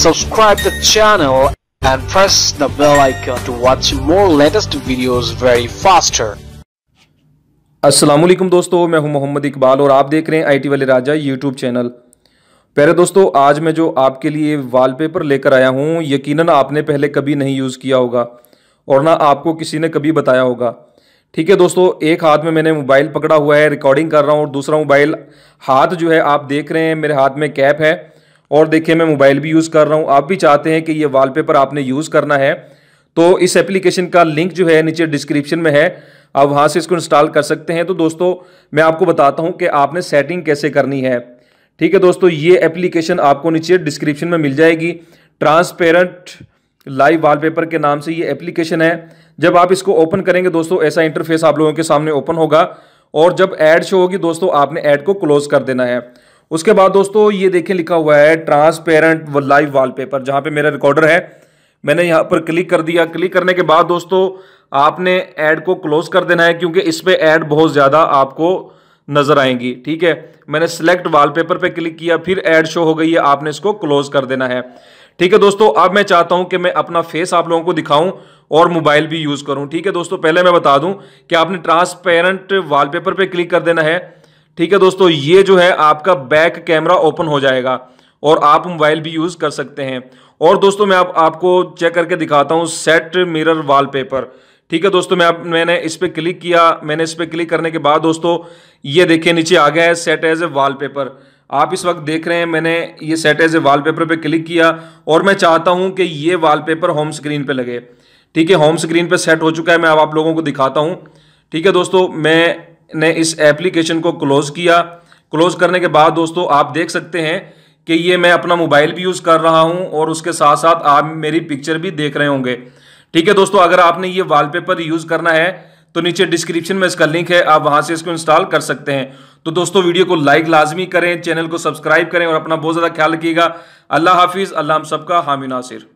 subscribe the channel and press the bell icon to watch more latest videos very faster. अस्सलाम वालेकुम दोस्तों, मैं हूं मोहम्मद इकबाल और आप देख रहे हैं आईटी वाले राजा यूट्यूब चैनल। प्यारे दोस्तों, आज मैं जो आपके लिए वॉलपेपर लेकर आया हूं, यकीनन आपने पहले कभी नहीं यूज़ किया होगा और ना आपको किसी ने कभी बताया होगा। ठीक है दोस्तों, एक हाथ में मैंने मोबाइल पकड़ा हुआ है, रिकॉर्डिंग कर रहा हूं और दूसरा मोबाइल हाथ जो है आप देख रहे हैं मेरे हाथ में कैप है और देखिए मैं मोबाइल भी यूज़ कर रहा हूं। आप भी चाहते हैं कि ये वॉलपेपर आपने यूज़ करना है तो इस एप्लीकेशन का लिंक जो है नीचे डिस्क्रिप्शन में है, आप वहाँ से इसको इंस्टॉल कर सकते हैं। तो दोस्तों मैं आपको बताता हूँ कि आपने सेटिंग कैसे करनी है। ठीक है दोस्तों, ये एप्लीकेशन आपको नीचे डिस्क्रिप्शन में मिल जाएगी। ट्रांसपेरेंट लाइव वॉलपेपर के नाम से ये एप्लीकेशन है। जब आप इसको ओपन करेंगे दोस्तों, ऐसा इंटरफेस आप लोगों के सामने ओपन होगा और जब ऐड शो होगी दोस्तों, आपने ऐड को क्लोज कर देना है। उसके बाद दोस्तों ये देखें लिखा हुआ है ट्रांसपेरेंट लाइव वॉलपेपर, जहाँ पे मेरा रिकॉर्डर है। मैंने यहाँ पर क्लिक कर दिया। क्लिक करने के बाद दोस्तों आपने ऐड को क्लोज कर देना है, क्योंकि इस पे ऐड बहुत ज़्यादा आपको नजर आएंगी। ठीक है, मैंने सिलेक्ट वॉलपेपर पे क्लिक किया, फिर ऐड शो हो गई है, आपने इसको क्लोज कर देना है। ठीक है दोस्तों, अब मैं चाहता हूं कि मैं अपना फेस आप लोगों को दिखाऊं और मोबाइल भी यूज करूं। ठीक है दोस्तों, पहले मैं बता दूं कि आपने ट्रांसपेरेंट वॉलपेपर पे क्लिक कर देना है। ठीक है दोस्तों, ये जो है आपका बैक कैमरा ओपन हो जाएगा और आप मोबाइल भी यूज कर सकते हैं। और दोस्तों मैं आपको चेक करके दिखाता हूं सेट मिरर वॉलपेपर। ठीक है दोस्तों, मैंने इस पर क्लिक किया। मैंने इस पर क्लिक करने के बाद दोस्तों ये देखिए नीचे आ गया है सेट एज ए वॉलपेपर। आप इस वक्त देख रहे हैं मैंने ये सेट एज ए वॉलपेपर पे क्लिक किया और मैं चाहता हूं कि ये वॉलपेपर होम स्क्रीन पे लगे। ठीक है, होम स्क्रीन पे सेट हो चुका है, मैं अब आप लोगों को दिखाता हूं। ठीक है दोस्तों, मैंने इस एप्लीकेशन को क्लोज किया। क्लोज करने के बाद दोस्तों आप देख सकते हैं कि ये मैं अपना मोबाइल भी यूज़ कर रहा हूं और उसके साथ साथ आप मेरी पिक्चर भी देख रहे होंगे। ठीक है दोस्तों, अगर आपने ये वॉलपेपर यूज़ करना है तो नीचे डिस्क्रिप्शन में इसका लिंक है, आप वहां से इसको इंस्टॉल कर सकते हैं। तो दोस्तों वीडियो को लाइक लाजमी करें, चैनल को सब्सक्राइब करें और अपना बहुत ज़्यादा ख्याल रखिएगा। अल्लाह हाफिज़। अल्लाह हम सबका हामी नासिर।